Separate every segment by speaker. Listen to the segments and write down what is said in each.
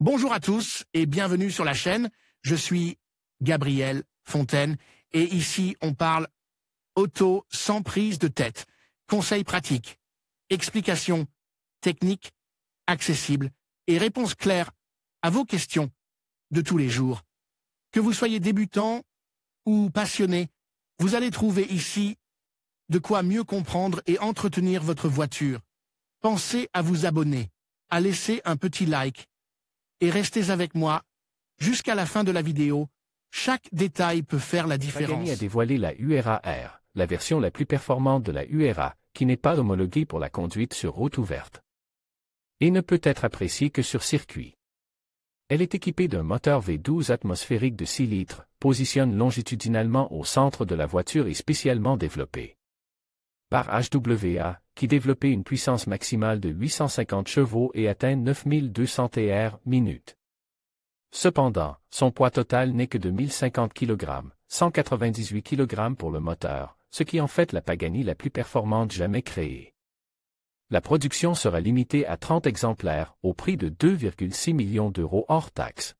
Speaker 1: Bonjour à tous et bienvenue sur la chaîne. Je suis Gabriel Fontaine et ici on parle auto sans prise de tête. Conseils pratiques, explications techniques, accessibles et réponses claires à vos questions de tous les jours. Que vous soyez débutant ou passionné, vous allez trouver ici de quoi mieux comprendre et entretenir votre voiture. Pensez à vous abonner, à laisser un petit like et restez avec moi jusqu'à la fin de la vidéo. Chaque détail peut faire la différence.
Speaker 2: Pagani a dévoilé la URA-R, la version la plus performante de la URA, qui n'est pas homologuée pour la conduite sur route ouverte et ne peut être appréciée que sur circuit. Elle est équipée d'un moteur V12 atmosphérique de 6 litres, positionne longitudinalement au centre de la voiture et spécialement développée par HWA, qui développait une puissance maximale de 850 chevaux et atteint 9200 TR/minute. Cependant, son poids total n'est que de 1050 kg, 198 kg pour le moteur, ce qui en fait la Pagani la plus performante jamais créée. La production sera limitée à 30 exemplaires, au prix de 2,6 millions d'euros hors taxes.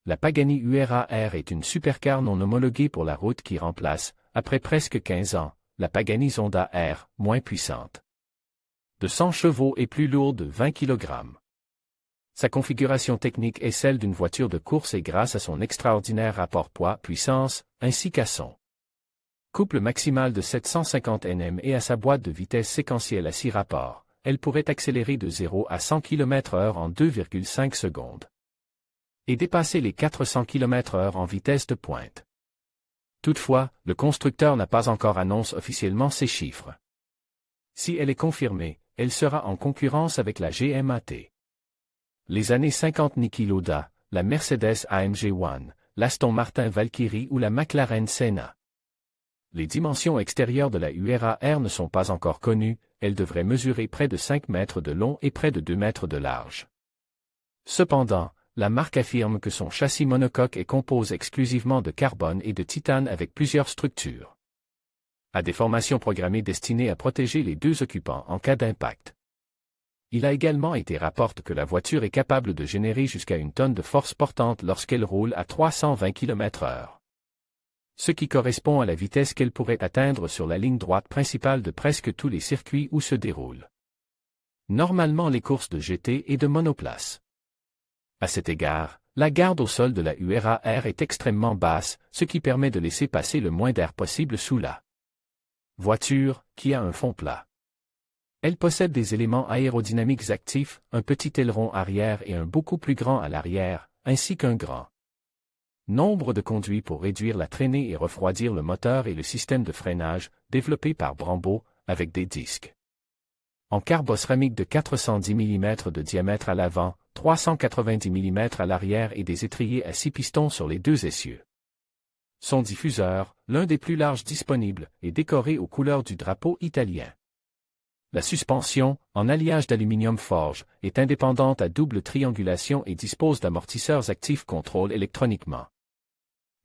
Speaker 2: La Pagani URA-R est une supercar non homologuée pour la route qui remplace, après presque 15 ans, la Pagani Zonda R, moins puissante, de 100 chevaux et plus lourde de 20 kg. Sa configuration technique est celle d'une voiture de course et grâce à son extraordinaire rapport poids-puissance, ainsi qu'à son couple maximal de 750 Nm et à sa boîte de vitesse séquentielle à 6 rapports, elle pourrait accélérer de 0 à 100 km/h en 2,5 secondes et dépasser les 400 km/h en vitesse de pointe. Toutefois, le constructeur n'a pas encore annoncé officiellement ces chiffres. Si elle est confirmée, elle sera en concurrence avec la GMAT. Les années 50 Niki Lauda, la Mercedes AMG One, l'Aston Martin Valkyrie ou la McLaren Senna. Les dimensions extérieures de la URA-R ne sont pas encore connues, elle devrait mesurer près de 5 mètres de long et près de 2 mètres de large. Cependant, la marque affirme que son châssis monocoque est composé exclusivement de carbone et de titane avec plusieurs structures à des formations programmées destinées à protéger les deux occupants en cas d'impact. Il a également été rapporté que la voiture est capable de générer jusqu'à 1 tonne de force portante lorsqu'elle roule à 320 km/h. Ce qui correspond à la vitesse qu'elle pourrait atteindre sur la ligne droite principale de presque tous les circuits où se déroulent normalement les courses de GT et de monoplace. À cet égard, la garde au sol de la URA-R est extrêmement basse, ce qui permet de laisser passer le moins d'air possible sous la voiture, qui a un fond plat. Elle possède des éléments aérodynamiques actifs, un petit aileron arrière et un beaucoup plus grand à l'arrière, ainsi qu'un grand nombre de conduits pour réduire la traînée et refroidir le moteur et le système de freinage, développé par Brembo, avec des disques en carbocéramique de 410 mm de diamètre à l'avant, 390 mm à l'arrière et des étriers à 6 pistons sur les deux essieux. Son diffuseur, l'un des plus larges disponibles, est décoré aux couleurs du drapeau italien. La suspension, en alliage d'aluminium forge, est indépendante à double triangulation et dispose d'amortisseurs actifs contrôlés électroniquement.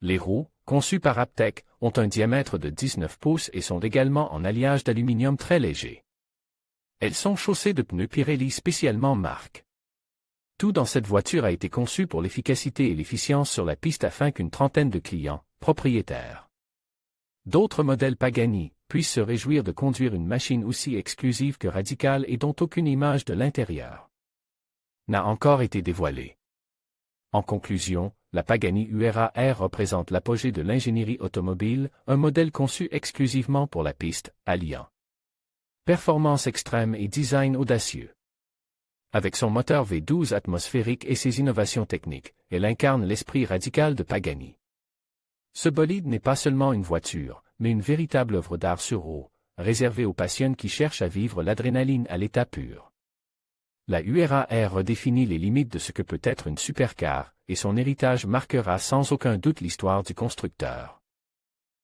Speaker 2: Les roues, conçues par Aptec, ont un diamètre de 19 pouces et sont également en alliage d'aluminium très léger. Elles sont chaussées de pneus Pirelli spécialement marque. Tout dans cette voiture a été conçu pour l'efficacité et l'efficience sur la piste afin qu'une trentaine de clients, propriétaires d'autres modèles Pagani, puissent se réjouir de conduire une machine aussi exclusive que radicale et dont aucune image de l'intérieur n'a encore été dévoilée. En conclusion, la Pagani URA-R représente l'apogée de l'ingénierie automobile, un modèle conçu exclusivement pour la piste, alliant performance extrême et design audacieux. Avec son moteur V12 atmosphérique et ses innovations techniques, elle incarne l'esprit radical de Pagani. Ce bolide n'est pas seulement une voiture, mais une véritable œuvre d'art sur eau, réservée aux passionnés qui cherchent à vivre l'adrénaline à l'état pur. La URA-R redéfinit les limites de ce que peut être une supercar, et son héritage marquera sans aucun doute l'histoire du constructeur.